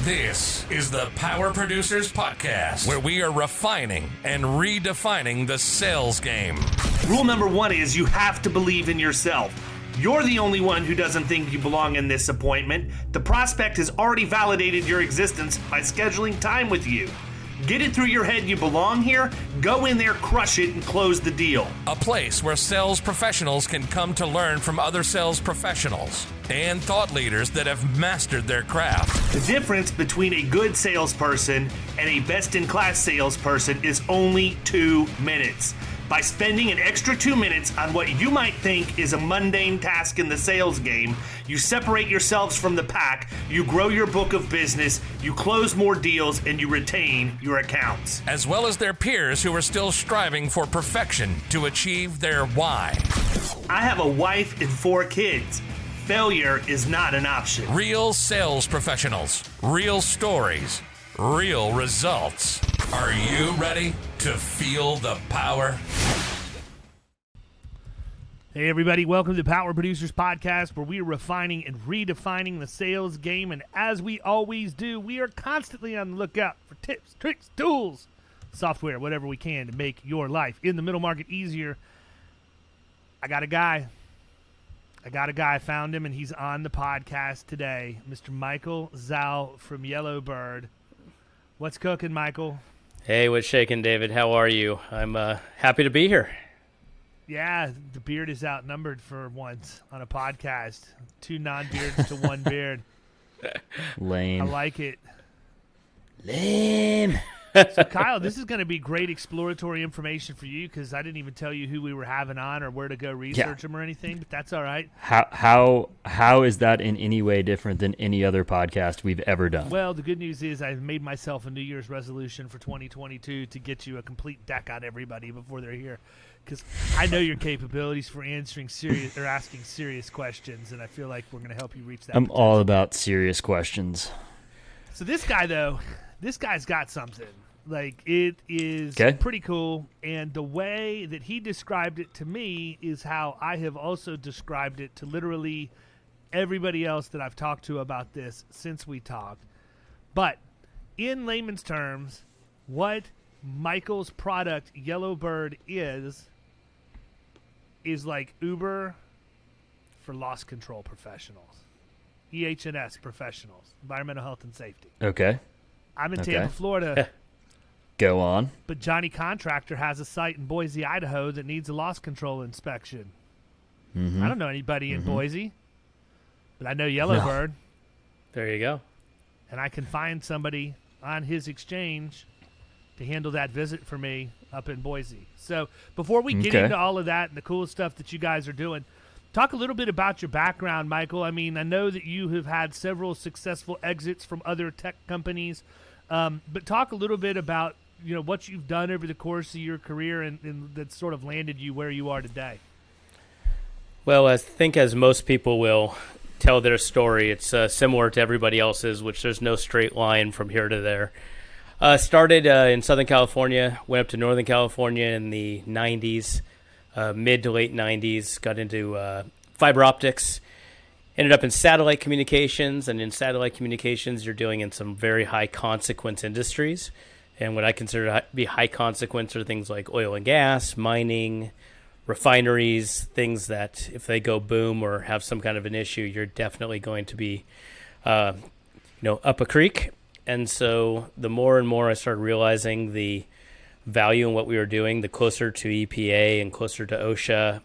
This is the Power Producers Podcast, where we are refining and redefining the sales game. Rule number one is you have to believe in yourself. You're the only one who doesn't think you belong in this appointment. The prospect has already validated your existence by scheduling time with you. Get it through your head you belong here, go in there, crush it, and close the deal. A place where sales professionals can come to learn from other sales professionals and thought leaders that have mastered their craft. The difference between a good salesperson and a best-in-class salesperson is only 2 minutes. By spending an extra 2 minutes on what you might think is a mundane task in the sales game, you separate yourselves from the pack, you grow your book of business, you close more deals, and you retain your accounts. As well as their peers who are still striving for perfection to achieve their why. I have a wife and 4 kids. Failure is not an option. Real sales professionals, real stories, real results. Are you ready to feel the power? Hey everybody, welcome to the Power Producers Podcast, where we are refining and redefining the sales game. And as we always do, we are constantly on the lookout for tips, tricks, tools, software, whatever we can to make your life in the middle market easier. I got a guy. I found him, and he's on the podcast today. Mr. Michael Zalle from Yellowbird. What's cooking, Michael? Hey, what's shaking, David? How are you? I'm happy to be here. Yeah, the beard is outnumbered for once on a podcast. 2 non-beards to 1 beard. Lame. I like it. Lame. So, Kyle, this is going to be great exploratory information for you because I didn't even tell you who we were having on or where to go research them or anything, but that's all right. How is that in any way different than any other podcast we've ever done? Well, the good news is I've made myself a New Year's resolution for 2022 to get you a complete deck on everybody before they're here because I know your capabilities for answering serious or asking serious questions, and I feel like we're going to help you reach that. I'm all about serious questions. So this guy, though, this guy's got something. Like, it is pretty cool, and the way that he described it to me is how I have also described it to literally everybody else that I've talked to about this since we talked. But in layman's terms, what Michael's product, Yellowbird, is like Uber for loss control professionals, EHS professionals, environmental health and safety. Okay. I'm in Tampa, Florida. Go on. But Johnny Contractor has a site in Boise, Idaho that needs a loss control inspection. Mm-hmm. I don't know anybody in Boise, but I know Yellowbird. No. There you go. And I can find somebody on his exchange to handle that visit for me up in Boise. So before we get into all of that and the cool stuff that you guys are doing, talk a little bit about your background, Michael. I mean, I know that you have had several successful exits from other tech companies, but talk a little bit about what you've done over the course of your career and that sort of landed you where you are today. Well, I think as most people will tell their story, it's similar to everybody else's, which there's no straight line from here to there. Started in Southern California, went up to Northern California in the 90s, mid to late 90s, got into fiber optics, ended up in satellite communications, and in satellite communications, you're dealing in some very high consequence industries. And what I consider to be high consequence are things like oil and gas, mining, refineries, things that if they go boom or have some kind of an issue, you're definitely going to be, up a creek. And so the more and more I started realizing the value in what we were doing, the closer to EPA and closer to OSHA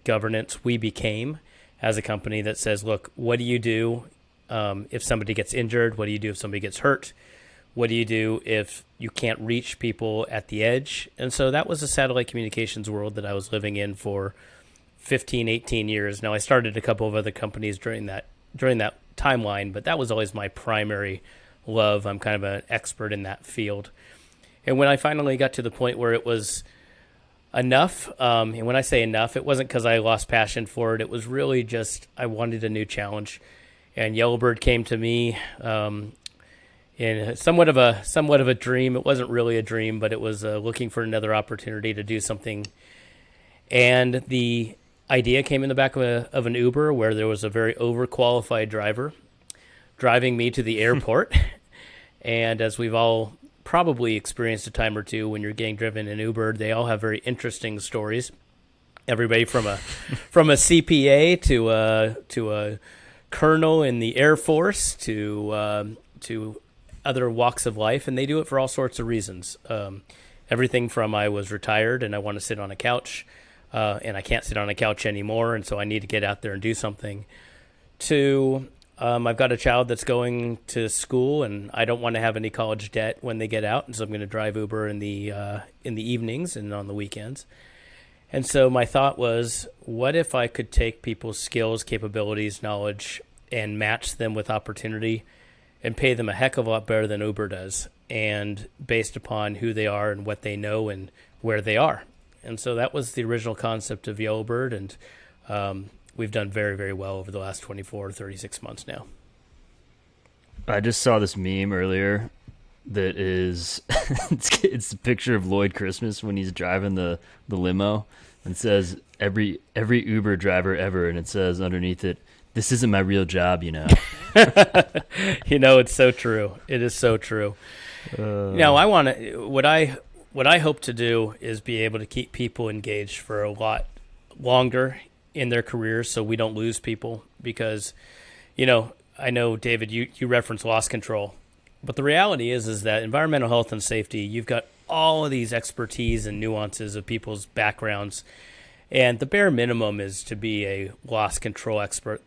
governance we became as a company that says, look, what do you do if somebody gets injured? What do you do if somebody gets hurt? What do you do if you can't reach people at the edge? And so that was the satellite communications world that I was living in for 15, 18 years. Now, I started a couple of other companies during that timeline, but that was always my primary love. I'm kind of an expert in that field. And when I finally got to the point where it was enough, and when I say enough, it wasn't because I lost passion for it. It was really just I wanted a new challenge. And Yellowbird came to me in somewhat of a dream. It wasn't really a dream, but it was looking for another opportunity to do something. And the idea came in the back of an Uber where there was a very overqualified driver driving me to the airport. And as we've all probably experienced a time or two when you're getting driven in Uber, they all have very interesting stories. Everybody from a CPA to a colonel in the Air Force to other walks of life, and they do it for all sorts of reasons. Everything from I was retired and I want to sit on a couch, and I can't sit on a couch anymore, and so I need to get out there and do something, to I've got a child that's going to school and I don't want to have any college debt when they get out, and so I'm going to drive Uber in the evenings and on the weekends. And so my thought was, what if I could take people's skills, capabilities, knowledge, and match them with opportunity and pay them a heck of a lot better than Uber does, and based upon who they are and what they know and where they are. And so that was the original concept of Yellowbird, and we've done very, very well over the last 24 to 36 months now. I just saw this meme earlier that is it's a picture of Lloyd Christmas when he's driving the limo, and says every Uber driver ever, and it says underneath it, "This isn't my real job, you know." You know, it's so true. It is so true. Now, I want to what I hope to do is be able to keep people engaged for a lot longer in their careers, so we don't lose people. Because, you know, I know, David, you reference loss control, but the reality is that environmental health and safety, you've got all of these expertise and nuances of people's backgrounds, and the bare minimum is to be a loss control expert.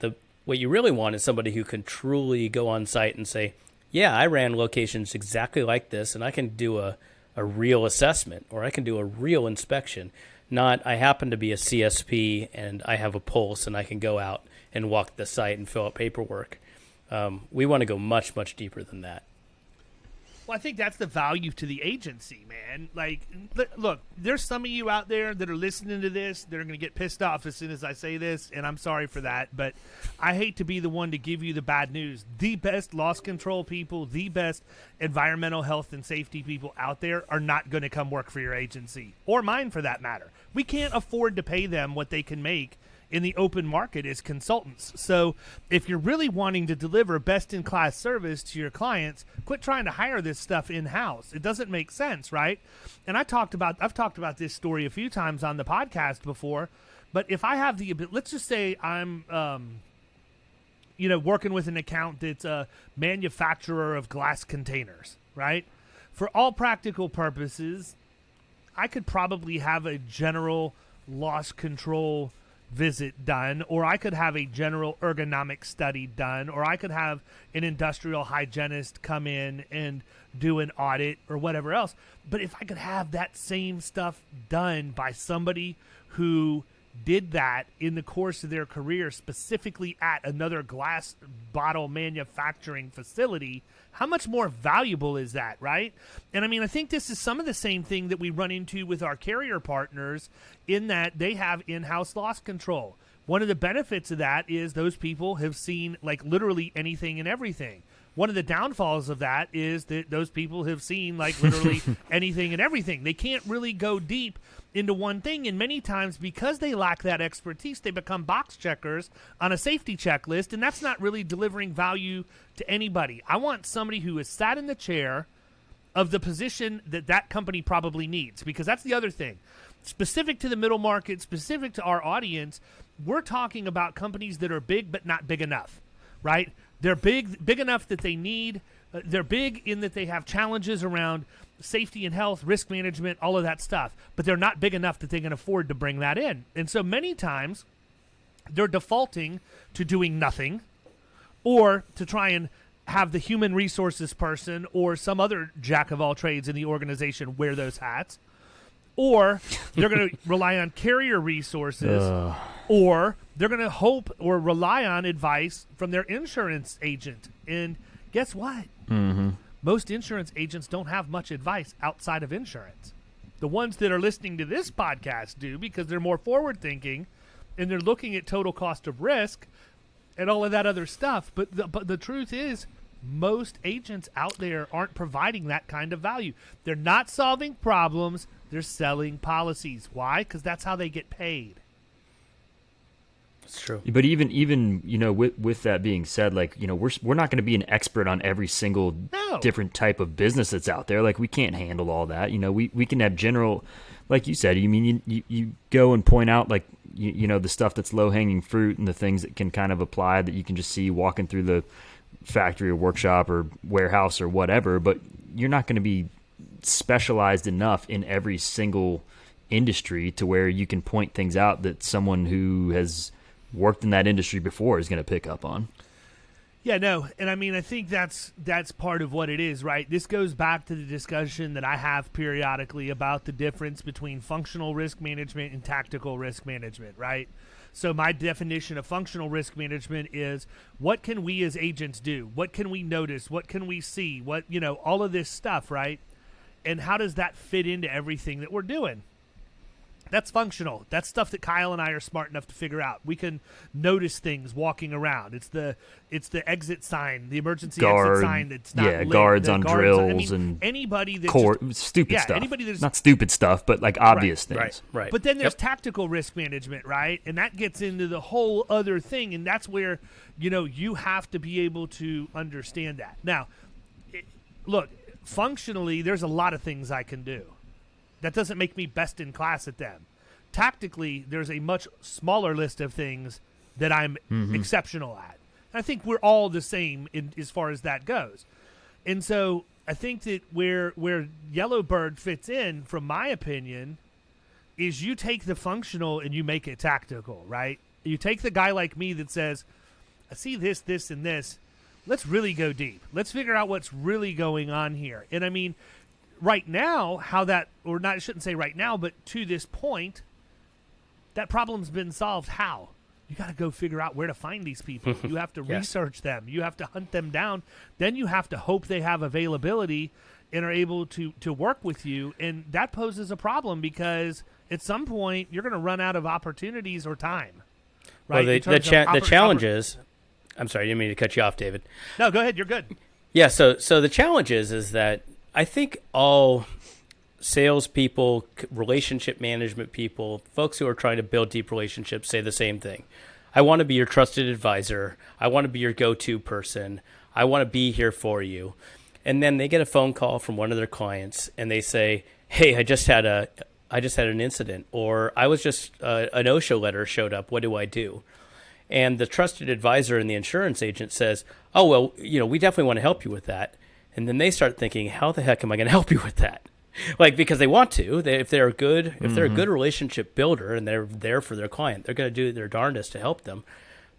What you really want is somebody who can truly go on site and say, yeah, I ran locations exactly like this, and I can do a real assessment, or I can do a real inspection. Not, I happen to be a CSP and I have a pulse and I can go out and walk the site and fill out paperwork. We want to go much, much deeper than that. Well, I think that's the value to the agency, man. Like, look, there's some of you out there that are listening to this that are going to get pissed off as soon as I say this, and I'm sorry for that, but I hate to be the one to give you the bad news. The best loss control people, the best environmental health and safety people out there are not going to come work for your agency, or mine for that matter. We can't afford to pay them what they can make in the open market as consultants. So if you're really wanting to deliver best-in-class service to your clients, quit trying to hire this stuff in-house. It doesn't make sense, right? And I've talked about this story a few times on the podcast before, but if I have the ability, let's just say I'm working with an account that's a manufacturer of glass containers, right? For all practical purposes, I could probably have a general loss control visit done, or I could have a general ergonomic study done, or I could have an industrial hygienist come in and do an audit or whatever else. But if I could have that same stuff done by somebody who did that in the course of their career, specifically at another glass bottle manufacturing facility, how much more valuable is that, right? And I mean, I think this is some of the same thing that we run into with our carrier partners, in that they have in-house loss control. One of the benefits of that is those people have seen like literally anything and everything. One of the downfalls of that is that those people have seen like literally anything and everything. They can't really go deep into one thing, and many times because they lack that expertise, they become box checkers on a safety checklist, and that's not really delivering value to anybody. I want somebody who has sat in the chair of the position that company probably needs, because that's the other thing. Specific to the middle market, specific to our audience, we're talking about companies that are big but not big enough, right? They're big enough that they need, they're big in that they have challenges around safety and health, risk management, all of that stuff, but they're not big enough that they can afford to bring that in. And so many times they're defaulting to doing nothing, or to try and have the human resources person or some other jack of all trades in the organization wear those hats, or they're going to rely on carrier resources, or they're going to hope or rely on advice from their insurance agent. And guess what? Mm-hmm. Most insurance agents don't have much advice outside of insurance. The ones that are listening to this podcast do, because they're more forward-thinking and they're looking at total cost of risk and all of that other stuff. But the truth is, most agents out there aren't providing that kind of value. They're not solving problems. They're selling policies. Why? Because that's how they get paid. It's true. But even with that being said, like, we're not going to be an expert on every single different type of business that's out there. Like, we can't handle all that. We can have general, like you said. You go and point out, like, the stuff that's low hanging fruit and the things that can kind of apply that you can just see walking through the factory or workshop or warehouse or whatever. But you're not going to be specialized enough in every single industry to where you can point things out that someone who has worked in that industry before is going to pick up on. Yeah, no, and I mean, I think that's part of what it is, right? This goes back to the discussion that I have periodically about the difference between functional risk management and tactical risk management, right? So my definition of functional risk management is, what can we as agents do? What can we notice? What can we see? What, all of this stuff, right? And how does that fit into everything that we're doing? That's functional. That's stuff that Kyle and I are smart enough to figure out. We can notice things walking around. It's the exit sign, the emergency exit sign that's not lit. Guards the on guards drills and anybody that stupid stuff. Anybody that's not stupid stuff, but like obvious things. Right. But then there's tactical risk management, right? And that gets into the whole other thing, and that's where you have to be able to understand that. Now, look, functionally, there's a lot of things I can do. That doesn't make me best in class at them. Tactically, there's a much smaller list of things that I'm exceptional at. I think we're all the same as far as that goes. And so I think that where Yellowbird fits in, from my opinion, is you take the functional and you make it tactical, right? You take the guy like me that says, I see this, this, and this. Let's really go deep. Let's figure out what's really going on here. And I mean, right now, I shouldn't say right now, but to this point, that problem's been solved. How? You got to go figure out where to find these people. You have to research them. You have to hunt them down. Then you have to hope they have availability and are able to work with you. And that poses a problem because at some point you're going to run out of opportunities or time. Right? Well, the challenge is, I'm sorry, I didn't mean to cut you off, David. No, go ahead. You're good. Yeah. So the challenge is that I think all salespeople, relationship management people, folks who are trying to build deep relationships say the same thing. I want to be your trusted advisor. I want to be your go-to person. I want to be here for you. And then they get a phone call from one of their clients and they say, hey, I just had an incident, or I was just an OSHA letter showed up. What do I do? And the trusted advisor and the insurance agent says, oh, well, we definitely want to help you with that. And then they start thinking, how the heck am I going to help you with that? Like, because they want to. If they're a good relationship builder and they're there for their client, they're going to do their darndest to help them.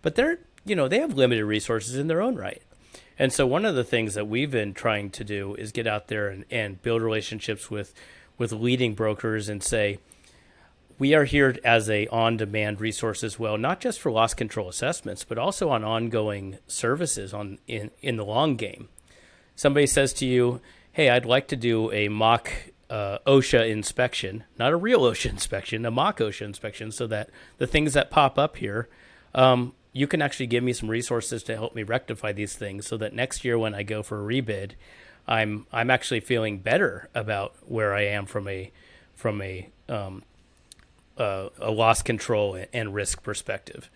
But they have limited resources in their own right. And so one of the things that we've been trying to do is get out there and build relationships with leading brokers and say, we are here as a on-demand resource as well, not just for loss control assessments, but also on ongoing services in the long game. Somebody says to you, hey, I'd like to do a mock OSHA inspection, not a real OSHA inspection, a mock OSHA inspection, so that the things that pop up here, you can actually give me some resources to help me rectify these things so that next year when I go for a rebid, I'm actually feeling better about where I am from a loss control and risk perspective.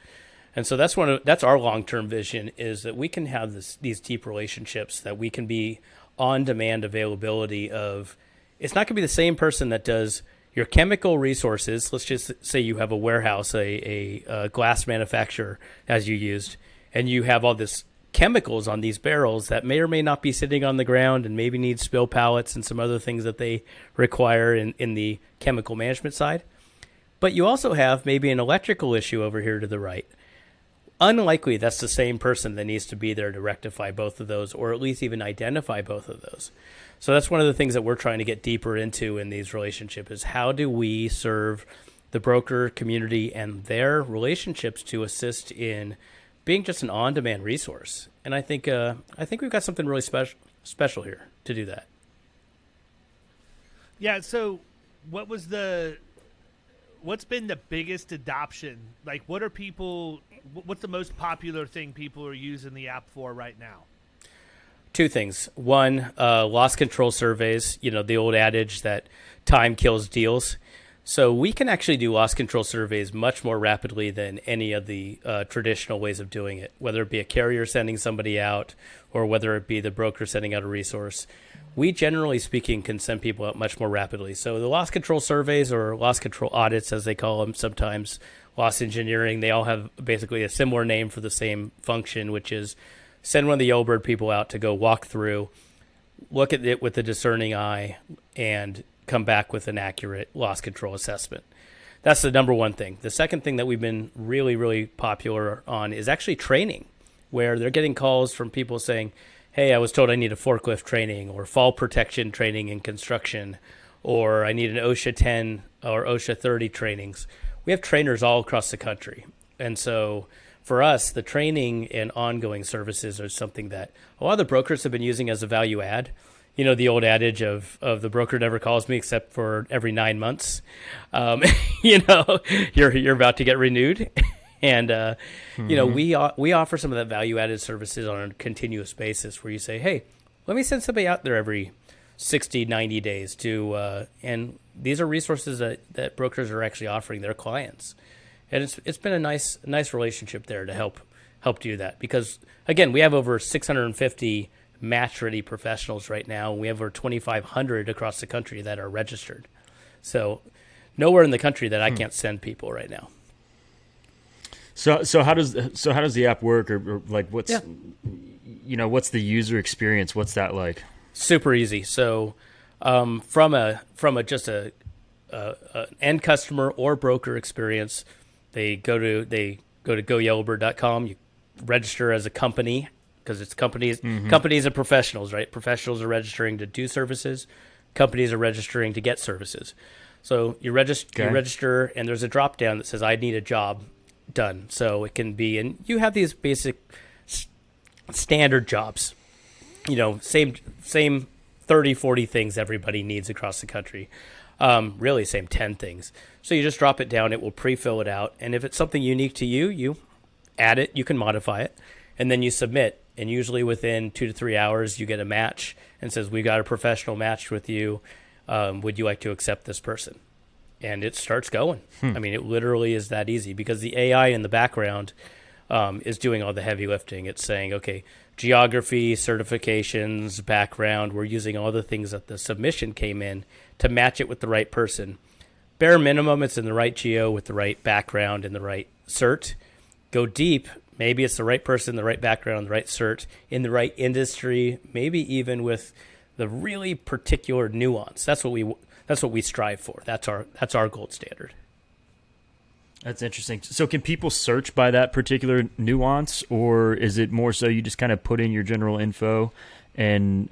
And so that's our long-term vision, is that we can have these deep relationships, that we can be on-demand availability of. It's not going to be the same person that does your chemical resources. Let's just say you have a warehouse, a glass manufacturer, as you used, and you have all this chemicals on these barrels that may or may not be sitting on the ground and maybe need spill pallets and some other things that they require in the chemical management side. But you also have maybe an electrical issue over here to the right. Unlikely that's the same person that needs to be there to rectify both of those, or at least even identify both of those. So that's one of the things that we're trying to get deeper into in these relationships, is how do we serve the broker community and their relationships to assist in being just an on-demand resource. And I think we've got something really special here to do that. Yeah. So what's been the biggest adoption? Like, what's the most popular thing people are using the app for right now? Two things. One, loss control surveys, the old adage that time kills deals. So we can actually do loss control surveys much more rapidly than any of the traditional ways of doing it, whether it be a carrier sending somebody out or whether it be the broker sending out a resource. We, generally speaking, can send people out much more rapidly. So the loss control surveys, or loss control audits, as they call them sometimes, loss engineering, they all have basically a similar name for the same function, which is send one of the Yellowbird people out to go walk through, look at it with a discerning eye, and come back with an accurate loss control assessment. That's the number one thing. The second thing that we've been really, really popular on is actually training, where they're getting calls from people saying, hey, I was told I need a forklift training or fall protection training in construction, or I need an OSHA 10 or OSHA 30 trainings. We have trainers all across the country. And so for us, the training and ongoing services are something that a lot of the brokers have been using as a value add. You know, the old adage of the broker never calls me except for every 9 months. You know, you're about to get renewed. And, you know, we offer some of that value-added services on a continuous basis where you say, hey, let me send somebody out there every 60, 90 days to, and these are resources that brokers are actually offering their clients. And it's been a nice relationship there to help do that. Because, again, we have over 650 match-ready professionals right now. And we have over 2,500 across the country that are registered. So nowhere in the country that I can't send people right now. So how does the app work, or like what's what's the user experience? What's that like? Super easy. So from a end customer or broker experience, they go to goyellowbird.com. You register as a company, because it's companies and professionals, right? Professionals are registering to do services. Companies are registering to get services. So you register, and there's a drop down that says I need a job done. So it can be, and you have these basic standard jobs, you know, same 30, 40 things everybody needs across the country. Really same 10 things. So you just drop it down, it will pre-fill it out. And if it's something unique to you, you add it, you can modify it, and then you submit. And usually within 2 to 3 hours, you get a match and says, we got a professional matched with you. Would you like to accept this person? And it starts going. I mean, it literally is that easy, because the AI in the background is doing all the heavy lifting. It's saying, okay, geography, certifications, background, we're using all the things that the submission came in to match it with the right person. Bare minimum, it's in the right geo with the right background and the right cert. Go deep, maybe it's the right person, the right background, the right cert, in the right industry, maybe even with the really particular nuance. That's what we strive for. That's our gold standard. That's interesting. So can people search by that particular nuance, or is it more so you just kind of put in your general info and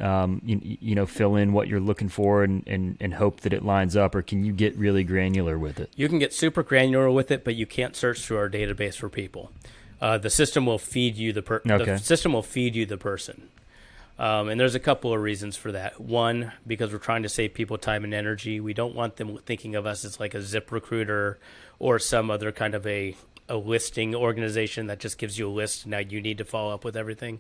fill in what you're looking for and hope that it lines up, or can you get really granular with it? You can get super granular with it, but you can't search through our database for people. The system will feed you the system will feed you the person. And there's a couple of reasons for that. One, because we're trying to save people time and energy. We don't want them thinking of us as like a ZipRecruiter or some other kind of a listing organization that just gives you a list. Now you need to follow up with everything.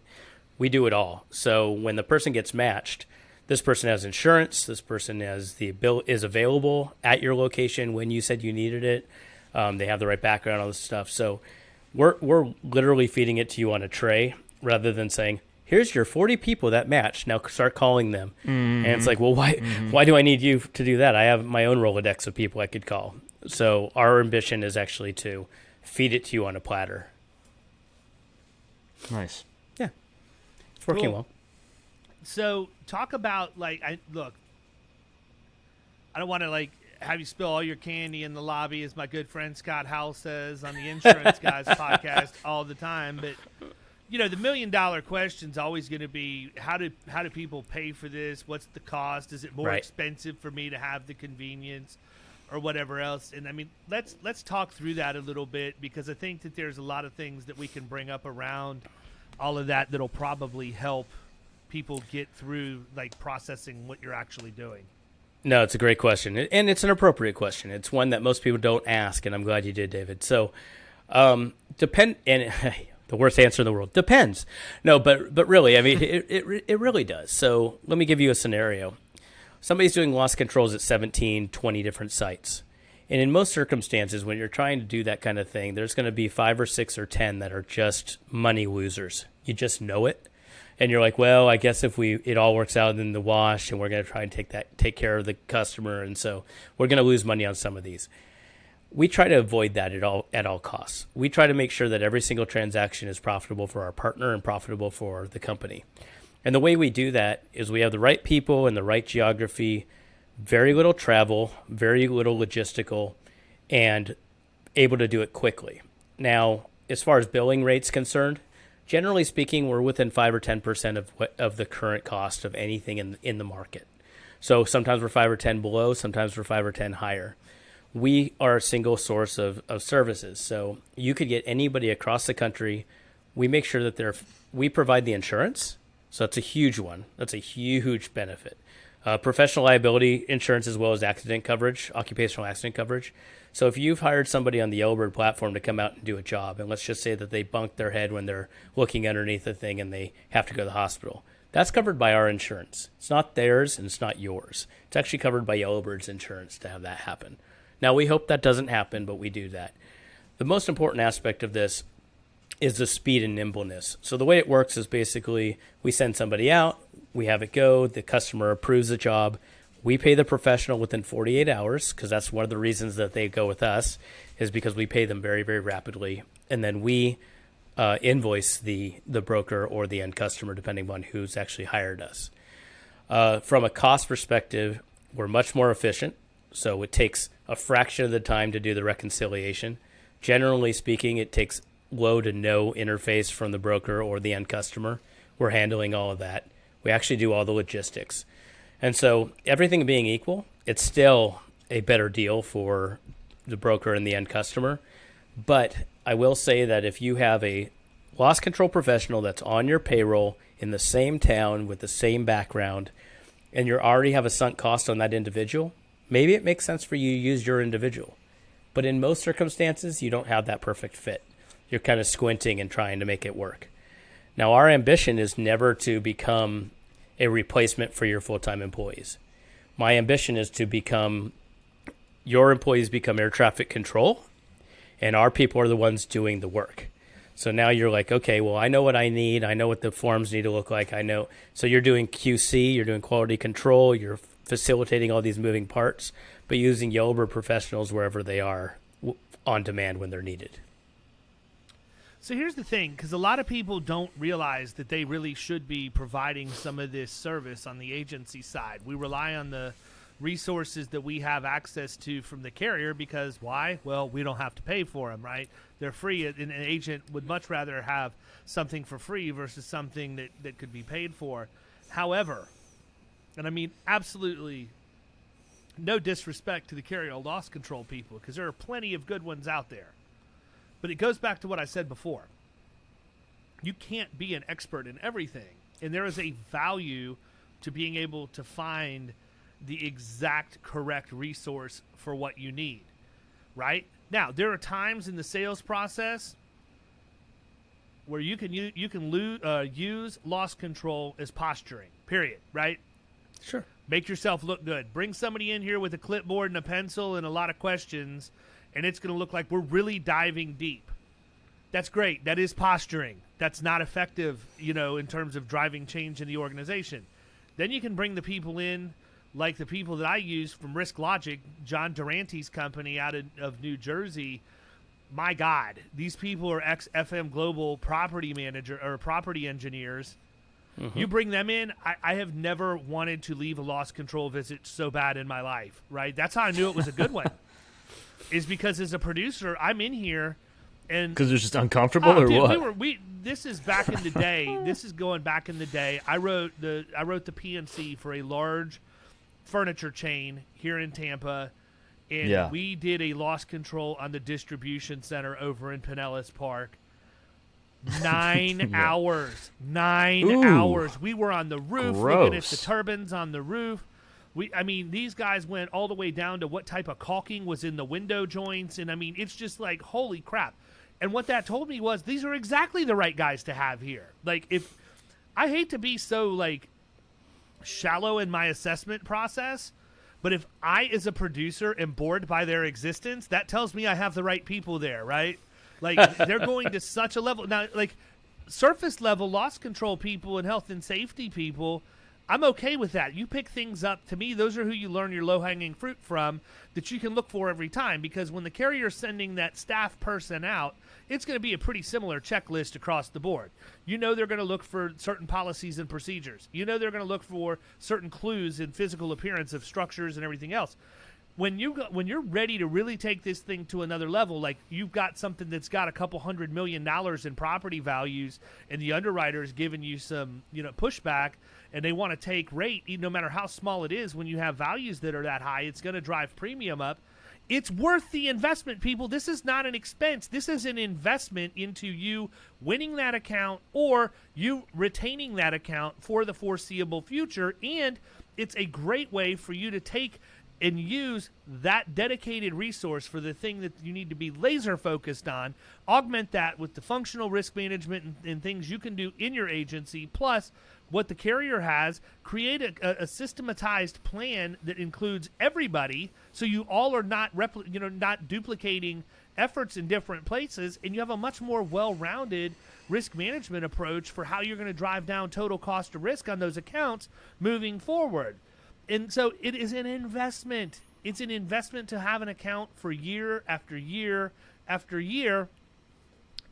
We do it all. So when the person gets matched, this person has insurance. This person has is available at your location when you said you needed it. They have the right background, all this stuff. So we're literally feeding it to you on a tray rather than saying, here's your 40 people that match. Now start calling them. And it's like, well, why do I need you to do that? I have my own Rolodex of people I could call. So our ambition is actually to feed it to you on a platter. Nice. Yeah. It's working well. So talk about, I don't want to have you spill all your candy in the lobby, as my good friend Scott Howell says on the Insurance Guys podcast all the time. But the $1 million question is always going to be, how do people pay for this? What's the cost? Is it more expensive for me to have the convenience or whatever else? And I mean, let's talk through that a little bit, because I think that there's a lot of things that we can bring up around all of that that'll probably help people get through processing what you're actually doing. No, it's a great question, and it's an appropriate question. It's one that most people don't ask, and I'm glad you did, David. So, the worst answer in the world. Depends. No, but really, I mean, it really does. So let me give you a scenario. Somebody's doing loss controls at 17, 20 different sites. And in most circumstances, when you're trying to do that kind of thing, there's going to be 5 or 6 or 10 that are just money losers. You just know it. And you're like, well, I guess if it all works out in the wash, and we're going to try and take care of the customer, and so we're going to lose money on some of these. We try to avoid that at all costs. We try to make sure that every single transaction is profitable for our partner and profitable for the company. And the way we do that is we have the right people in the right geography, very little travel, very little logistical, and able to do it quickly. Now, as far as billing rates concerned, generally speaking, we're within 5 or 10% of the current cost of anything in the market. So sometimes we're 5 or 10 below, sometimes we're 5 or 10 higher. We are a single source of services. So you could get anybody across the country. We make sure that we provide the insurance. So that's a huge one. That's a huge benefit. Professional liability insurance as well as accident coverage, occupational accident coverage. So if you've hired somebody on the Yellowbird platform to come out and do a job, and let's just say that they bunked their head when they're looking underneath the thing and they have to go to the hospital, that's covered by our insurance. It's not theirs and it's not yours. It's actually covered by Yellowbird's insurance to have that happen. Now, we hope that doesn't happen, but we do that. The most important aspect of this is the speed and nimbleness. So the way it works is basically we send somebody out, we have it go, the customer approves the job, we pay the professional within 48 hours, because that's one of the reasons that they go with us, is because we pay them very, very rapidly, and then we invoice the broker or the end customer, depending on who's actually hired us. From a cost perspective, we're much more efficient, so it takes a fraction of the time to do the reconciliation. Generally speaking, it takes low to no interface from the broker or the end customer. We're handling all of that. We actually do all the logistics. And so everything being equal, it's still a better deal for the broker and the end customer. But I will say that if you have a loss control professional that's on your payroll in the same town with the same background, and you already have a sunk cost on that individual, maybe it makes sense for you to use your individual. But in most circumstances, you don't have that perfect fit. You're kind of squinting and trying to make it work. Now, our ambition is never to become a replacement for your full-time employees. My ambition is to become, your employees become air traffic control, and our people are the ones doing the work. So now you're like, okay, well, I know what I need. I know what the forms need to look like. I know. So you're doing QC, you're doing quality control, you're facilitating all these moving parts, but using Yellowbird professionals wherever they are on demand when they're needed. So here's the thing, because a lot of people don't realize that they really should be providing some of this service on the agency side. We rely on the resources that we have access to from the carrier because why? Well, we don't have to pay for them, right? They're free, and an agent would much rather have something for free versus something that could be paid for. However, and I mean absolutely no disrespect to the carrier loss control people, because there are plenty of good ones out there. But it goes back to what I said before. You can't be an expert in everything. And there is a value to being able to find the exact correct resource for what you need, right? Now, there are times in the sales process where you can use loss control as posturing, period, right? Sure. Make yourself look good. Bring somebody in here with a clipboard and a pencil and a lot of questions, and it's going to look like we're really diving deep. That's great. That is posturing. That's not effective, in terms of driving change in the organization. Then you can bring the people in, like the people that I use from Risk Logic, John Durante's company out of New Jersey. My God, these people are ex-FM Global property manager or property engineers. Mm-hmm. You bring them in, I have never wanted to leave a loss control visit so bad in my life, right? That's how I knew it was a good one. Is because as a producer, I'm in here, and because it's just uncomfortable, or dude, what? This is back in the day. This is going back in the day. I wrote the PNC for a large furniture chain here in Tampa, and we did a loss control on the distribution center over in Pinellas Park. 9 hours. 9 hours. We were on the roof looking at the turbines on the roof. These guys went all the way down to what type of caulking was in the window joints. And, it's just like, holy crap. And what that told me was these are exactly the right guys to have here. Like, if I hate to be so, shallow in my assessment process, But if I, as a producer, am bored by their existence, that tells me I have the right people there, right? Like, they're going to such a level. Now, like, surface level loss control people and health and safety people, I'm okay with that. You pick things up. To me, those are who you learn your low-hanging fruit from that you can look for every time, because when the carrier's sending that staff person out, it's going to be a pretty similar checklist across the board. You know they're going to look for certain policies and procedures. You know they're going to look for certain clues in physical appearance of structures and everything else. When you're ready to really take this thing to another level, like you've got something that's got a couple $100 million in property values, and the underwriter is giving you some, pushback, and they want to take rate, no matter how small it is. When you have values that are that high, it's going to drive premium up. It's worth the investment, people. This is not an expense. This is an investment into you winning that account or you retaining that account for the foreseeable future, and it's a great way for you to take and use that dedicated resource for the thing that you need to be laser focused on, augment that with the functional risk management and things you can do in your agency, plus what the carrier has, create a systematized plan that includes everybody, so you all are not not duplicating efforts in different places, and you have a much more well-rounded risk management approach for how you're going to drive down total cost of risk on those accounts moving forward. And so it is an investment. It's an investment to have an account for year after year after year.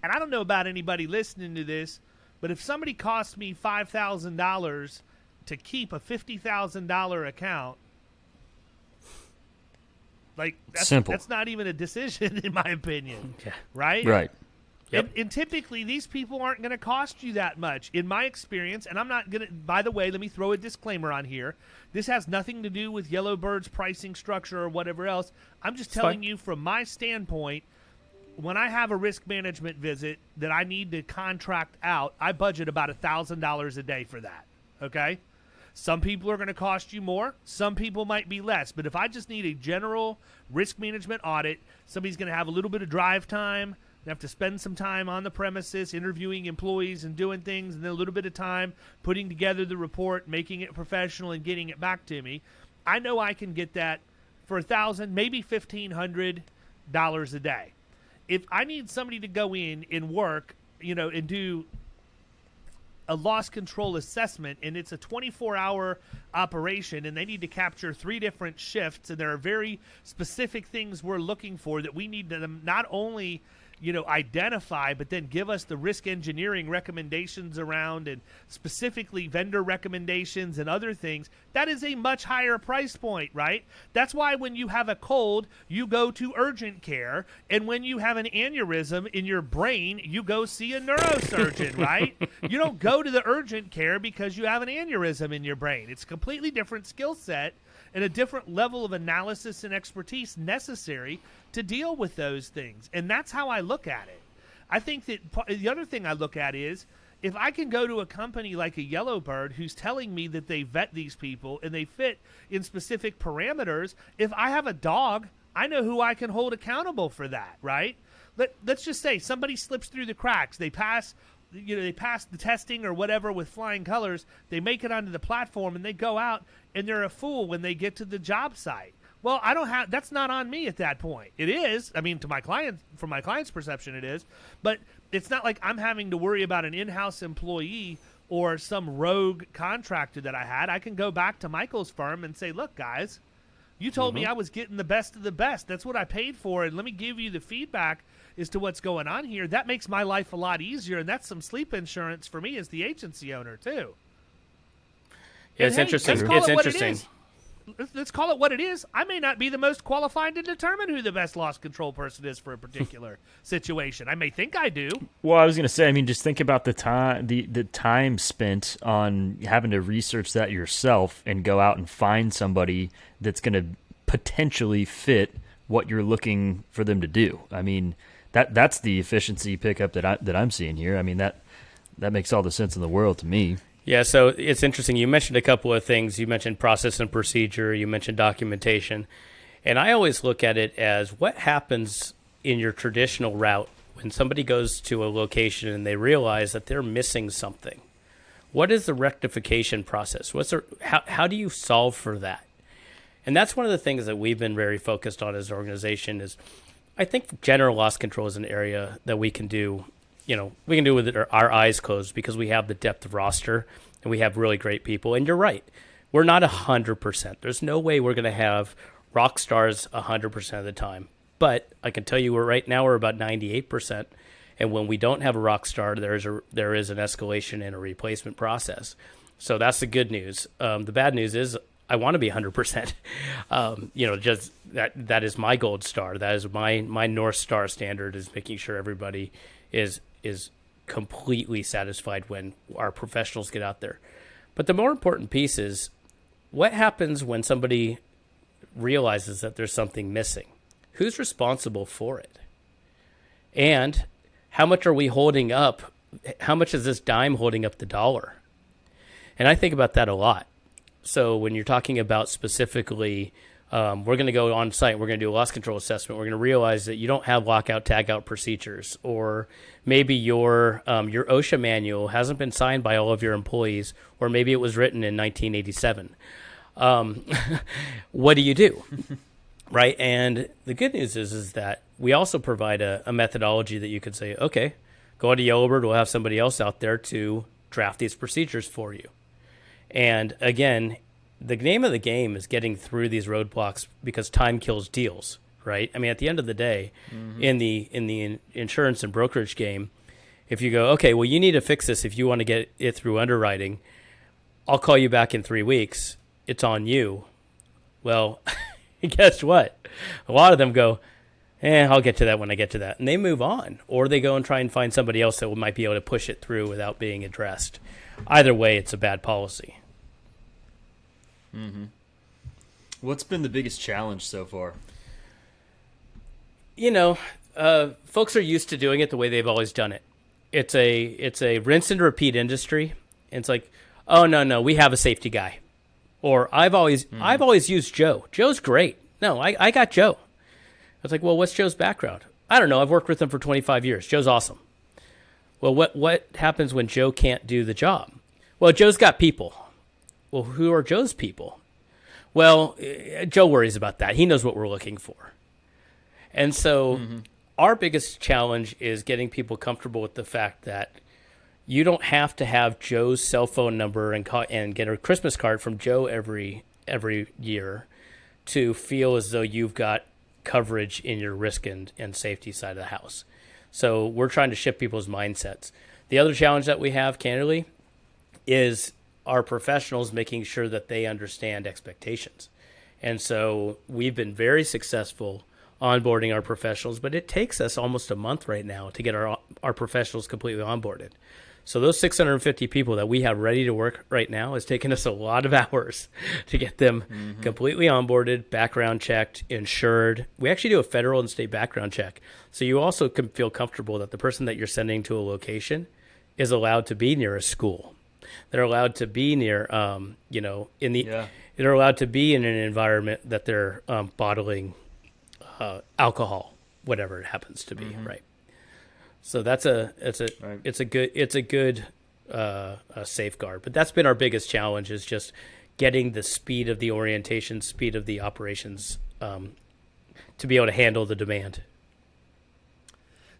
And I don't know about anybody listening to this, but if somebody costs me $5,000 to keep a $50,000 account, like that's not even a decision in my opinion. Okay. Right? Right. Yep. And typically, these people aren't going to cost you that much. In my experience, and I'm not going to, by the way, let me throw a disclaimer on here. This has nothing to do with Yellowbird's pricing structure or whatever else. I'm just telling you from my standpoint, when I have a risk management visit that I need to contract out, I budget about $1,000 a day for that, okay? Some people are going to cost you more. Some people might be less. But if I just need a general risk management audit, somebody's going to have a little bit of drive time, have to spend some time on the premises interviewing employees and doing things, and then a little bit of time putting together the report, making it professional, and getting it back to me. I know I can get that for $1,000, maybe $1,500 a day. If I need somebody to go in and work, and do a loss control assessment, and it's a 24-hour operation, and they need to capture 3 different shifts, and there are very specific things we're looking for that we need to not only identify, but then give us the risk engineering recommendations around, and specifically vendor recommendations and other things. That is a much higher price point, right? That's why when you have a cold, you go to urgent care, and when you have an aneurysm in your brain, you go see a neurosurgeon, right? You don't go to the urgent care because you have an aneurysm in your brain. It's a completely different skill set and a different level of analysis and expertise necessary to deal with those things. And that's how I look at it. I think that the other thing I look at is, if I can go to a company like a Yellowbird who's telling me that they vet these people and they fit in specific parameters, if I have a dog, I know who I can hold accountable for that, right? Let's just say somebody slips through the cracks. They pass the testing or whatever with flying colors. They make it onto the platform, and they go out, and they're a fool when they get to the job site. Well, that's not on me at that point. It is. I mean, from my client's perception, it is. But it's not like I'm having to worry about an in-house employee or some rogue contractor that I had. I can go back to Michael's firm and say, look, guys, you told me I was getting the best of the best. That's what I paid for, and let me give you the feedback as to what's going on here. That makes my life a lot easier, and that's some sleep insurance for me as the agency owner, too. Yeah, it's interesting. It's interesting. Let's call it what it is. I may not be the most qualified to determine who the best loss control person is for a particular situation. I may think I do. Well, I was going to say, just think about the time spent on having to research that yourself and go out and find somebody that's going to potentially fit what you're looking for them to do. That's the efficiency pickup that I'm seeing here. That makes all the sense in the world to me. Yeah, so it's interesting. You mentioned a couple of things. You mentioned process and procedure. You mentioned documentation. And I always look at it as what happens in your traditional route when somebody goes to a location and they realize that they're missing something. What is the rectification process? How do you solve for that? And that's one of the things that we've been very focused on as an organization is I think general loss control is an area that we can do, we can do with our eyes closed because we have the depth of roster and we have really great people. And you're right. We're not 100%. There's no way we're going to have rock stars 100% of the time. But I can tell you right now we're about 98%. And when we don't have a rock star, there is an escalation and a replacement process. So that's the good news. The bad news is I want to be 100%. Just that is my gold star. That is my North Star standard, is making sure everybody is completely satisfied when our professionals get out there. But the more important piece is what happens when somebody realizes that there's something missing? Who's responsible for it? And how much are we holding up? How much is this dime holding up the dollar? And I think about that a lot. So when you're talking about specifically, we're going to go on site, we're going to do a loss control assessment. We're going to realize that you don't have lockout, tagout procedures, or maybe your OSHA manual hasn't been signed by all of your employees, or maybe it was written in 1987. What do you do? Right? And the good news is that we also provide a methodology that you could say, okay, go to Yellowbird, we'll have somebody else out there to draft these procedures for you. And again, the name of the game is getting through these roadblocks because time kills deals, right? I mean, at the end of the day, in the insurance and brokerage game, if you go, okay, well, you need to fix this if you want to get it through underwriting, I'll call you back in 3 weeks. It's on you. Well, guess what? A lot of them go, I'll get to that when I get to that. And they move on. Or they go and try and find somebody else that might be able to push it through without being addressed. Either way, it's a bad policy. Mm-hmm. What's been the biggest challenge so far? Folks are used to doing it the way they've always done it. It's a rinse and repeat industry. And it's like, oh, no, we have a safety guy. Or I've always used Joe. Joe's great. No, I got Joe. I was like, well, what's Joe's background? I don't know. I've worked with him for 25 years. Joe's awesome. Well, what happens when Joe can't do the job? Well, Joe's got people. Well, who are Joe's people? Well, Joe worries about that. He knows what we're looking for. And so our biggest challenge is getting people comfortable with the fact that you don't have to have Joe's cell phone number and get a Christmas card from Joe every year to feel as though you've got coverage in your risk and safety side of the house. So we're trying to shift people's mindsets. The other challenge that we have, candidly, is our professionals making sure that they understand expectations. And so we've been very successful onboarding our professionals, but it takes us almost a month right now to get our professionals completely onboarded. So those 650 people that we have ready to work right now has taken us a lot of hours to get them completely onboarded, background checked, insured. We actually do a federal and state background check. So you also can feel comfortable that the person that you're sending to a location is allowed to be near a school. They're allowed to be near, they're allowed to be in an environment that they're bottling alcohol, whatever it happens to be, right? So it's a good safeguard. But that's been our biggest challenge, is just getting the speed of the orientation, speed of the operations to be able to handle the demand.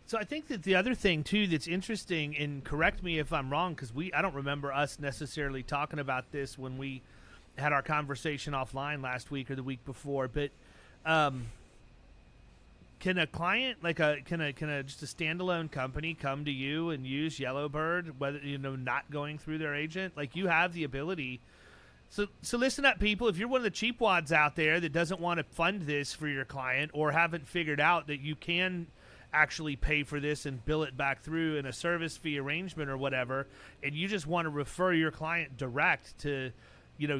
So I think that the other thing too that's interesting, and correct me if I'm wrong, because I don't remember us necessarily talking about this when we had our conversation offline last week or the week before, but can a client, like can a just a standalone company come to you and use Yellowbird, whether not going through their agent? Like, you have the ability. So listen up, people. If you're one of the cheapwads out there that doesn't want to fund this for your client, or haven't figured out that you can actually pay for this and bill it back through in a service fee arrangement or whatever, and you just want to refer your client direct to,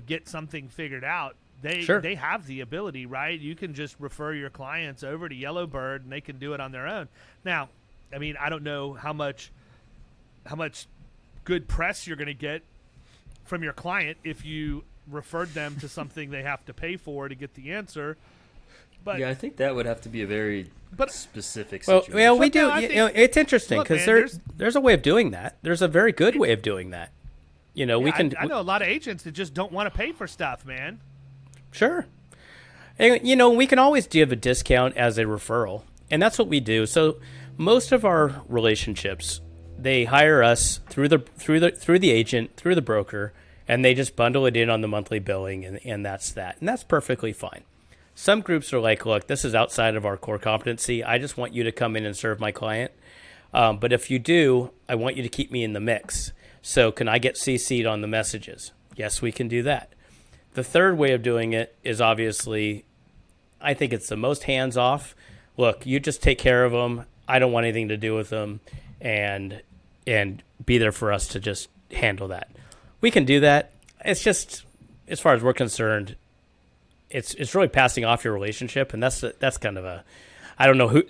get something figured out, they have the ability, right? You can just refer your clients over to Yellowbird and they can do it on their own. Now, I mean, I don't know how much good press you're going to get from your client if you referred them to something they have to pay for to get the answer. But yeah, I think that would have to be a very specific situation. Well, we do. It's interesting because there's a way of doing that. There's a very good way of doing that. We can. I know a lot of agents that just don't want to pay for stuff, man. Sure. And, we can always give a discount as a referral, and that's what we do. So most of our relationships, they hire us through the agent, through the broker, and they just bundle it in on the monthly billing, and that's that. And that's perfectly fine. Some groups are like, look, this is outside of our core competency. I just want you to come in and serve my client. But if you do, I want you to keep me in the mix. So can I get CC'd on the messages? Yes, we can do that. The third way of doing it is obviously, I think it's the most hands-off. Look, you just take care of them. I don't want anything to do with them, and be there for us to just handle that. We can do that. It's just, as far as we're concerned, it's really passing off your relationship, and that's kind of a, I don't know who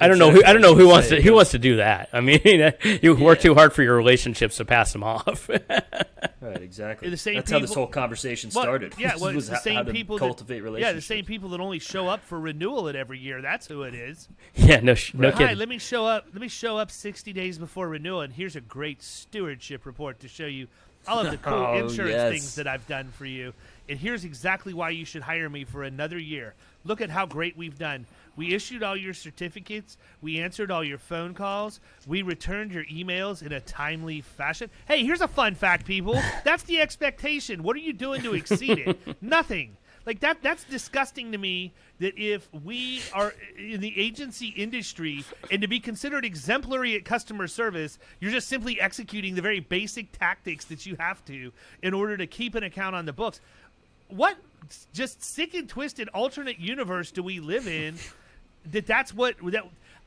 wants to do that. I mean, you work too hard for your relationships to pass them off. Right, exactly. That's how this whole conversation started. Yeah, well, it's the same people cultivate relationships. Yeah, the same people that only show up for renewal at every year. That's who it is. Yeah, no kidding. Hi, let me show up 60 days before renewal, and here's a great stewardship report to show you all of the cool insurance things that I've done for you. And here's exactly why you should hire me for another year. Look at how great we've done. We issued all your certificates. We answered all your phone calls. We returned your emails in a timely fashion. Hey, here's a fun fact, people. That's the expectation. What are you doing to exceed it? Nothing. Like that's disgusting to me, that if we are in the agency industry and to be considered exemplary at customer service, you're just simply executing the very basic tactics that you have to in order to keep an account on the books. What just sick and twisted alternate universe do we live in that's what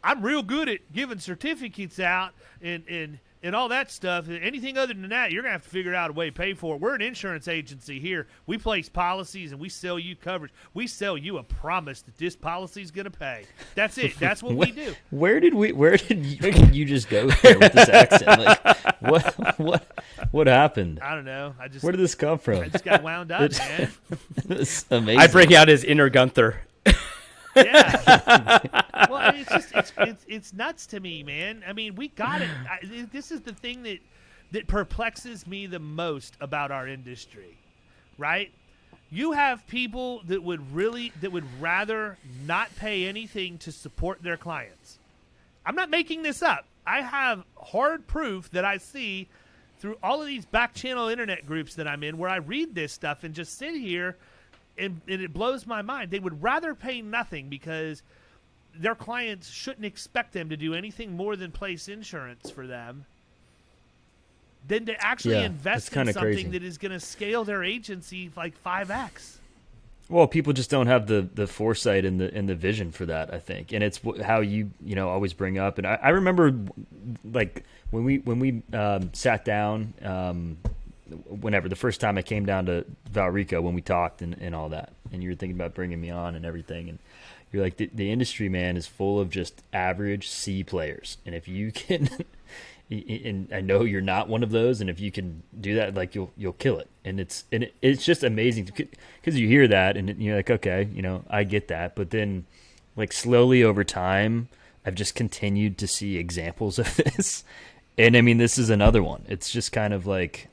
I'm real good at giving certificates out and all that stuff. Anything other than that, you're going to have to figure out a way to pay for it. We're an insurance agency here. We place policies and we sell you coverage. We sell you a promise that this policy is going to pay. That's it. That's what we do. Where did you just go there with this accent? Like, what happened? I don't know. Where did this come from? I just got wound up, man. It's amazing. I break out his inner Gunther. Yeah. Well, it's nuts to me, man. I mean, we got it. This is the thing that perplexes me the most about our industry, right? You have people that would rather not pay anything to support their clients. I'm not making this up. I have hard proof that I see through all of these back channel internet groups that I'm in, where I read this stuff and just sit here. And it blows my mind. They would rather pay nothing because their clients shouldn't expect them to do anything more than place insurance for them, than to actually invest in something crazy that is going to scale their agency like 5x. Well, people just don't have the foresight and the vision for that, I think, and it's how you always bring up. And I remember, like when we sat down. Whenever the first time I came down to Valrico, when we talked and all that, and you were thinking about bringing me on and everything, and you're like, the industry, man, is full of just average C players, and if you can, and I know you're not one of those, and if you can do that, like you'll kill it, and it's just amazing because you hear that and you're like, okay, I get that, but then like slowly over time, I've just continued to see examples of this, and I mean, this is another one. It's just kind of like.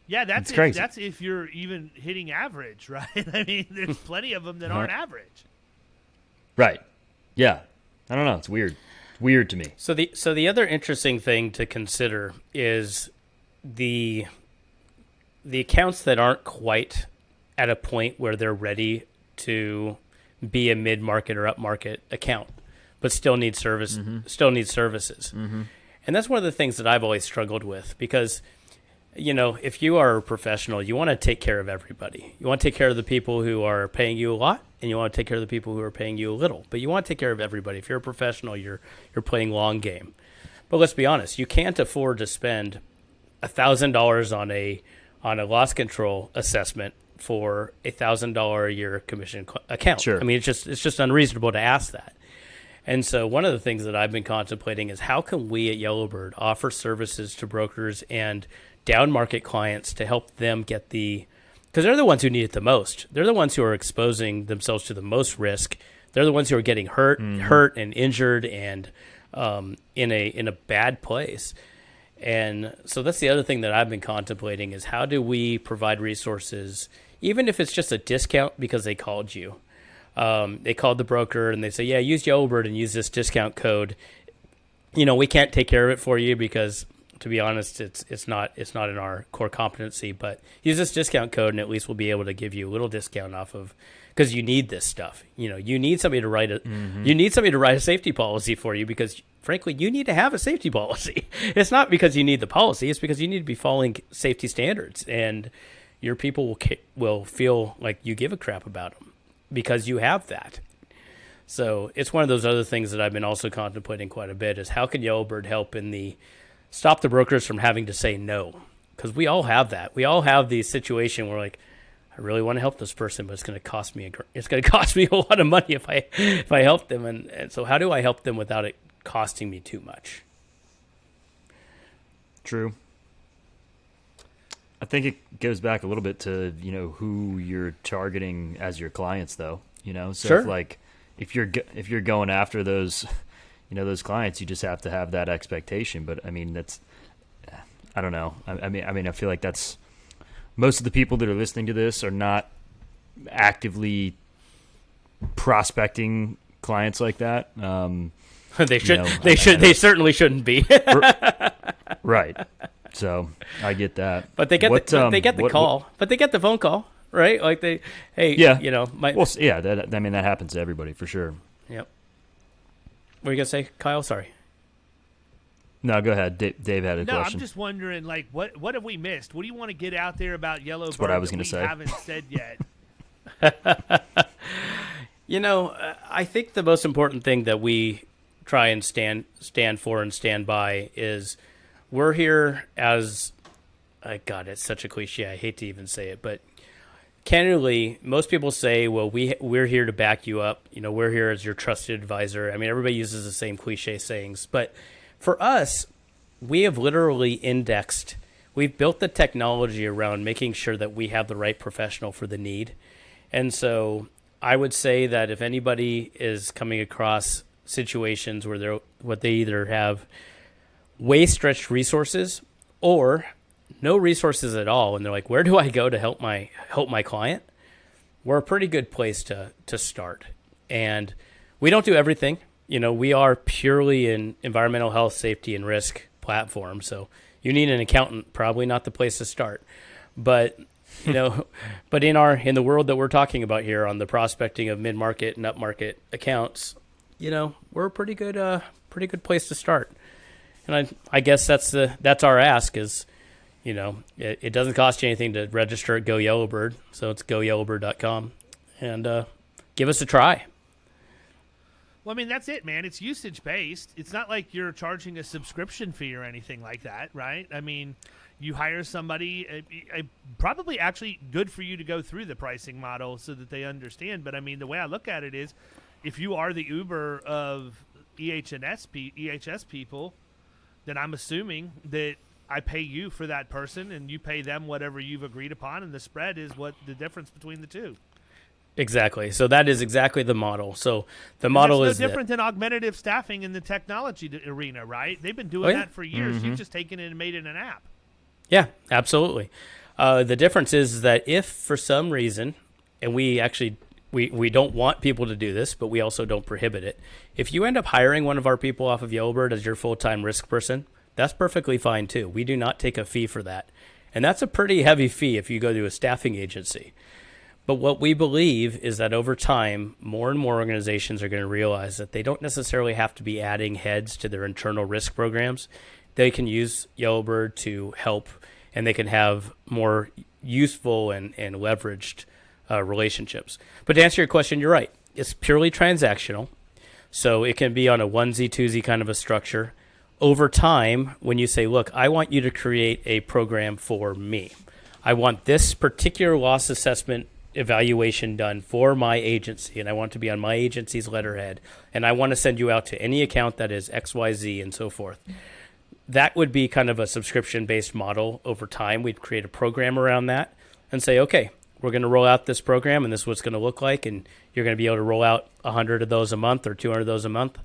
Yeah, that's crazy. That's if you're even hitting average, right? I mean, there's plenty of them that aren't average. Right. Yeah. I don't know. It's weird. Weird to me. So the other interesting thing to consider is the accounts that aren't quite at a point where they're ready to be a mid-market or up-market account, but still need services. Mm-hmm. And that's one of the things that I've always struggled with, because if you are a professional, you want to take care of everybody. You want to take care of the people who are paying you a lot, and you want to take care of the people who are paying you a little. But you want to take care of everybody. If you're a professional, you're playing long game. But let's be honest, you can't afford to spend $1,000 on a loss control assessment for $1,000 a year commission account. Sure. I mean, it's just unreasonable to ask that. And so one of the things that I've been contemplating is, how can we at Yellowbird offer services to brokers and down market clients to help them get because they're the ones who need it the most. They're the ones who are exposing themselves to the most risk. They're the ones who are getting hurt and injured and in a bad place. And so that's the other thing that I've been contemplating, is how do we provide resources, even if it's just a discount because they called you, They called the broker and they say, yeah, use Yellowbird and use this discount code. We can't take care of it for you because, to be honest, it's not in our core competency. But use this discount code and at least we'll be able to give you a little discount off of, because you need this stuff. You need somebody to write you need somebody to write a safety policy for you because, frankly, you need to have a safety policy. It's not because you need the policy; it's because you need to be following safety standards, and your people will feel like you give a crap about them because you have that. So it's one of those other things that I've been also contemplating quite a bit is how can Yellowbird help in stop the brokers from having to say no, because we all have that. We all have the situation where like, I really want to help this person, but it's going to cost me a lot of money if I help them. And so how do I help them without it costing me too much? True. I think it goes back a little bit to, who you're targeting as your clients though, so Sure. if you're going after those, those clients, you just have to have that expectation. But I mean, I don't know. I mean, I feel like that's, most of the people that are listening to this are not actively prospecting clients like that. They should. They certainly shouldn't be. Right. So I get that. But they get the call. But they get the phone call, right? Like that. That happens to everybody for sure. Yep. What were you gonna say, Kyle? Sorry. No, go ahead. Dave had a question. I'm just wondering, what have we missed? What do you want to get out there about Yellowbird? That's what I was going to say. Haven't said yet. I think the most important thing that we try and stand for and stand by is we're here as, God, it's such a cliche. I hate to even say it, but candidly, most people say, well, we're here to back you up. We're here as your trusted advisor. I mean, everybody uses the same cliche sayings, but for us, we have literally we've built the technology around making sure that we have the right professional for the need. And so I would say that if anybody is coming across situations where they either have way stretched resources or no resources at all, and they're like, where do I go to help my client? We're a pretty good place to start. And we don't do everything. We are purely an environmental health, safety, and risk platform. So you need an accountant, probably not the place to start. But, but in the world that we're talking about here on the prospecting of mid-market and upmarket accounts, we're a pretty good place to start. And I guess that's our ask is, it doesn't cost you anything to register at Go Yellowbird. So it's goyellowbird.com and give us a try. Well, I mean, that's it, man. It's usage-based. It's not like you're charging a subscription fee or anything like that, right? I mean, you hire somebody, probably actually good for you to go through the pricing model so that they understand. But, I mean, the way I look at it is if you are the Uber of EHS people, then I'm assuming that I pay you for that person and you pay them whatever you've agreed upon, and the spread is what the difference between the two. Exactly. So that is exactly the model. So the model is no different than augmentative staffing in the technology arena, right? They've been doing that for years. Mm-hmm. You've just taken it and made it an app. Yeah, absolutely. The difference is that if for some reason, and we don't want people to do this, but we also don't prohibit it. If you end up hiring one of our people off of Yellowbird as your full-time risk person, that's perfectly fine too. We do not take a fee for that. And that's a pretty heavy fee if you go to a staffing agency. But what we believe is that over time, more and more organizations are going to realize that they don't necessarily have to be adding heads to their internal risk programs. They can use Yellowbird to help, and they can have more useful and leveraged relationships. But to answer your question, you're right. It's purely transactional. So it can be on a onesie, twosie kind of a structure. Over time, when you say, look, I want you to create a program for me. I want this particular loss assessment evaluation done for my agency, and I want to be on my agency's letterhead, and I want to send you out to any account that is XYZ and so forth. That would be kind of a subscription-based model over time. We'd create a program around that and say, okay, we're going to roll out this program, and this is what it's going to look like, and you're going to be able to roll out 100 of those a month or 200 of those a month,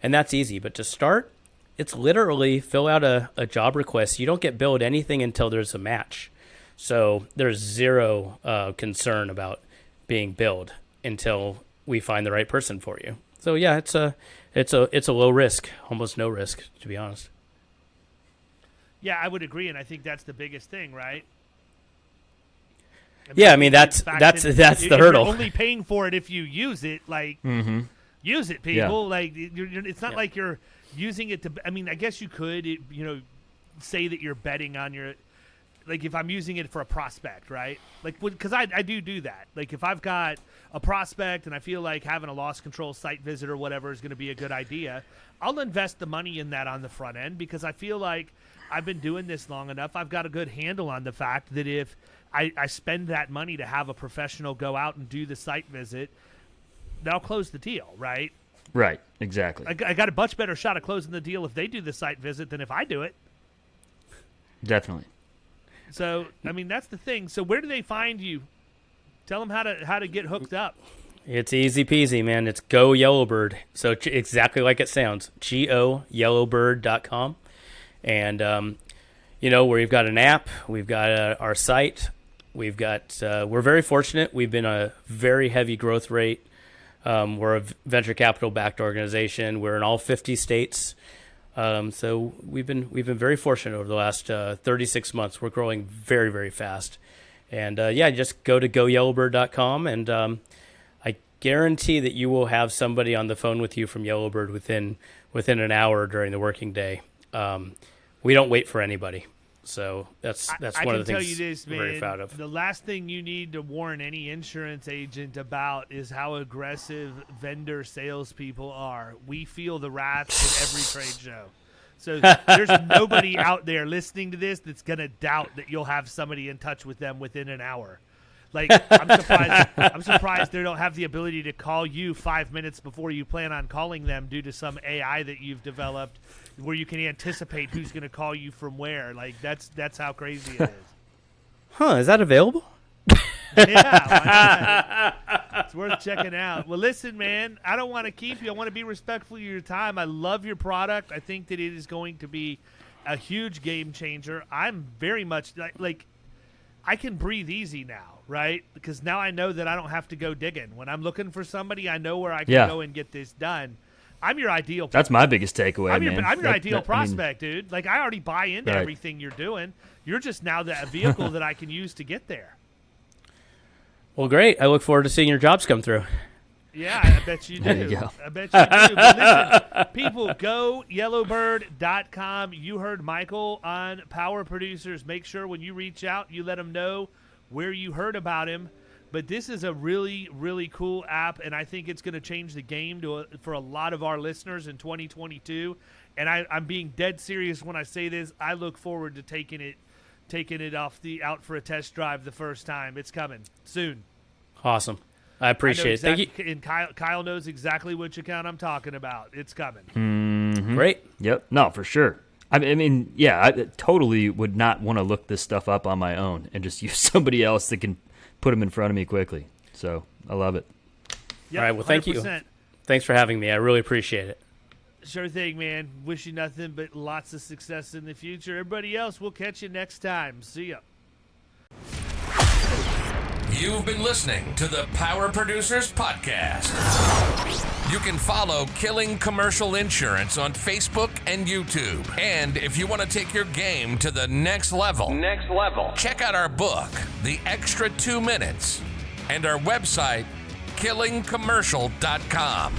and that's easy. But to start, it's literally fill out a job request. You don't get billed anything until there's a match. So there's zero concern about being billed until we find the right person for you. So yeah, it's a low risk, almost no risk, to be honest. Yeah, I would agree, and I think that's the biggest thing, right? I mean that's the hurdle. You're only paying for it if you use it. Like, use it, people. Like, it's not like you're using it to. I mean, I guess you could, say that you're betting on your. Like, if I'm using it for a prospect, right? Like, because I do that. Like, if I've got a prospect and I feel like having a loss control site visit or whatever is going to be a good idea, I'll invest the money in that on the front end because I feel like I've been doing this long enough. I've got a good handle on the fact that if I spend that money to have a professional go out and do the site visit, they'll close the deal, right? Right, exactly. I got a much better shot of closing the deal if they do the site visit than if I do it. Definitely. So, I mean, that's the thing. So where do they find you? Tell them how to get hooked up. It's easy peasy, man. It's Go Yellowbird. So exactly like it sounds. GoYellowbird.com. And, where we've got an app, we've got our site. We've got, we're very fortunate. We've been a very heavy growth rate. We're a venture capital backed organization. We're in all 50 states. So we've been very fortunate over the last 36 months. We're growing very, very fast. And just go to goyellowbird.com, and I guarantee that you will have somebody on the phone with you from Yellowbird within an hour during the working day. We don't wait for anybody. So that's one of the things I can tell you this, we're man, very proud of. The last thing you need to warn any insurance agent about is how aggressive vendor salespeople are. We feel the wrath at every trade show. So there's nobody out there listening to this that's going to doubt that you'll have somebody in touch with them within an hour. Like, I'm surprised they don't have the ability to call you 5 minutes before you plan on calling them due to some AI that you've developed where you can anticipate who's going to call you from where. Like, that's how crazy it is. Huh, is that available? Yeah, why not? It's worth checking out. Well, listen, man, I don't want to keep you. I want to be respectful of your time. I love your product. I think that it is going to be a huge game changer. I'm very much like I can breathe easy now, right? Because now I know that I don't have to go digging. When I'm looking for somebody, I know where I can go and get this done. I'm your ideal. That's my biggest takeaway, I'm man. your ideal prospect, dude. Like, I already buy into everything you're doing. You're just now the vehicle that I can use to get there. Well, great. I look forward to seeing your jobs come through. Yeah, I bet you do. There you go. I bet you do. But listen, people, go yellowbird.com. You heard Michael on Power Producers. Make sure when you reach out, you let them know where you heard about him. But this is a really, really cool app, and I think it's going to change the game for a lot of our listeners in 2022. And I'm being dead serious when I say this. I look forward to taking it out for a test drive the first time. It's coming soon. Awesome. I appreciate it. Thank you. And Kyle knows exactly which account I'm talking about. It's coming. Mm-hmm. Great. Yep. No, for sure. I mean, yeah, I totally would not want to look this stuff up on my own and just use somebody else that can put them in front of me quickly. So I love it. Yep, all right. Well, thank 100%. you. Thanks for having me. I really appreciate it. Sure thing, man. Wish you nothing but lots of success in the future. Everybody else, we'll catch you next time. See ya. You've been listening to the Power Producers Podcast. You can follow Killing Commercial Insurance on Facebook and YouTube. And if you want to take your game to the next level, check out our book, The Extra 2 Minutes, and our website, killingcommercial.com.